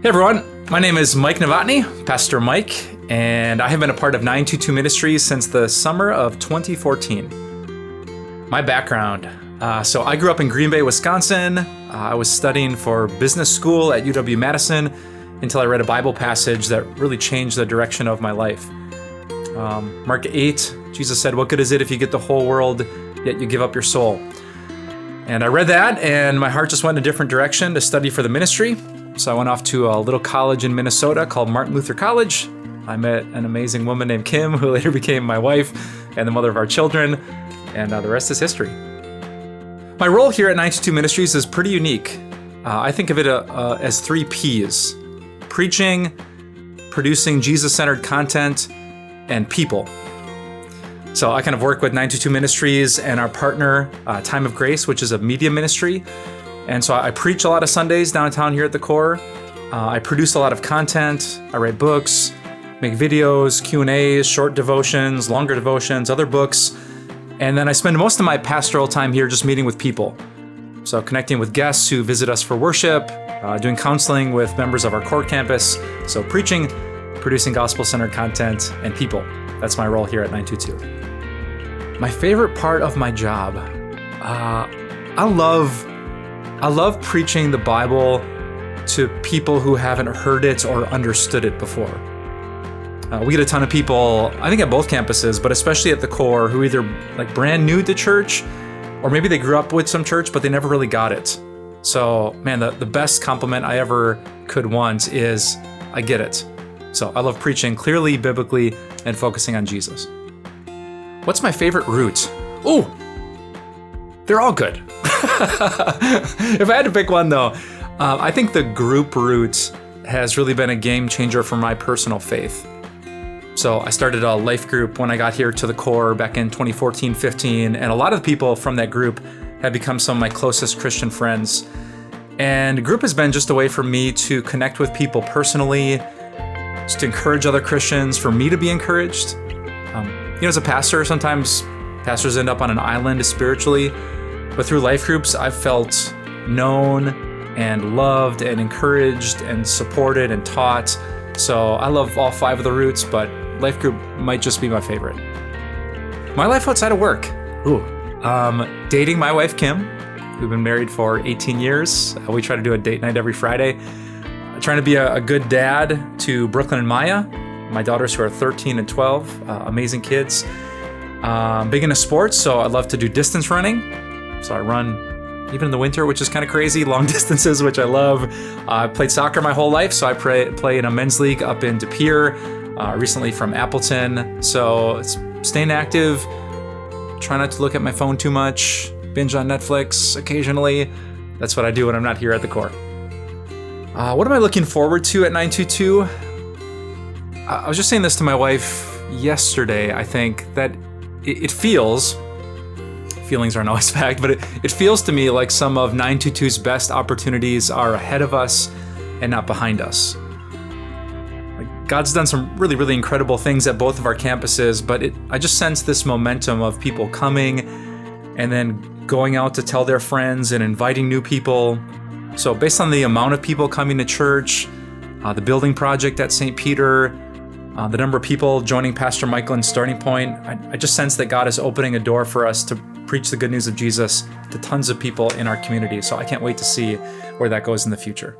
Hey everyone, my name is Mike Novotny, Pastor Mike, and I have been a part of 922 Ministries since the summer of 2014. My background, so I grew up in Green Bay, Wisconsin. I was studying for business school at UW-Madison until I read a Bible passage that really changed the direction of my life. Mark 8, Jesus said, "What good is it if you get the whole world, yet you give up your soul?" And I read that, and my heart just went in a different direction to study for the ministry. So I went off to a little college in Minnesota called Martin Luther College. I met an amazing woman named Kim, who later became my wife and the mother of our children, and the rest is history. My role here at 922 Ministries is pretty unique. I think of it as 3 P's: preaching, producing Jesus-centered content, and people. So I kind of work with 922 Ministries and our partner, Time of Grace, which is a media ministry. And so I preach a lot of Sundays downtown here at the core. I produce a lot of content. I write books, make videos, Q&As, short devotions, longer devotions, other books. And then I spend most of my pastoral time here just meeting with people. So connecting with guests who visit us for worship, doing counseling with members of our core campus. So preaching, producing gospel-centered content, and people. That's my role here at 922. My favorite part of my job, I love preaching the Bible to people who haven't heard it or understood it before. We get a ton of people, I think at both campuses, but especially at the core, who either like brand new to church, or maybe they grew up with some church, but they never really got it. So man, the best compliment I ever could want is, I get it. So I love preaching clearly, biblically, and focusing on Jesus. What's my favorite route? Ooh, they're all good. If I had to pick one though, I think the group route has really been a game changer for my personal faith. So I started a life group when I got here to the core back in 2014-15, and a lot of the people from that group have become some of my closest Christian friends. And group has been just a way for me to connect with people personally, just to encourage other Christians, for me to be encouraged. As a pastor, sometimes pastors end up on an island spiritually. But through life groups, I've felt known and loved and encouraged and supported and taught. So I love all 5 of the routes, but life group might just be my favorite. My life outside of work. Dating my wife, Kim. We've been married for 18 years. We try to do a date night every Friday. Trying to be a good dad to Brooklyn and Maya, my daughters who are 13 and 12, amazing kids. Big into sports, so I love to do distance running. So I run even in the winter, which is kind of crazy, long distances, which I love. I played soccer my whole life, so I play in a men's league up in De Pere, recently from Appleton. So it's staying active, try not to look at my phone too much, binge on Netflix occasionally. That's what I do when I'm not here at the core. What am I looking forward to at 922? I was just saying this to my wife yesterday. I think that it feels, feelings aren't always fact, but it feels to me like some of 922's best opportunities are ahead of us and not behind us. Like God's done some really, really incredible things at both of our campuses, but I just sense this momentum of people coming and then going out to tell their friends and inviting new people. So based on the amount of people coming to church, the building project at St. Peter, the number of people joining Pastor Michael in Starting Point, I just sense that God is opening a door for us to preach the good news of Jesus to tons of people in our community. So I can't wait to see where that goes in the future.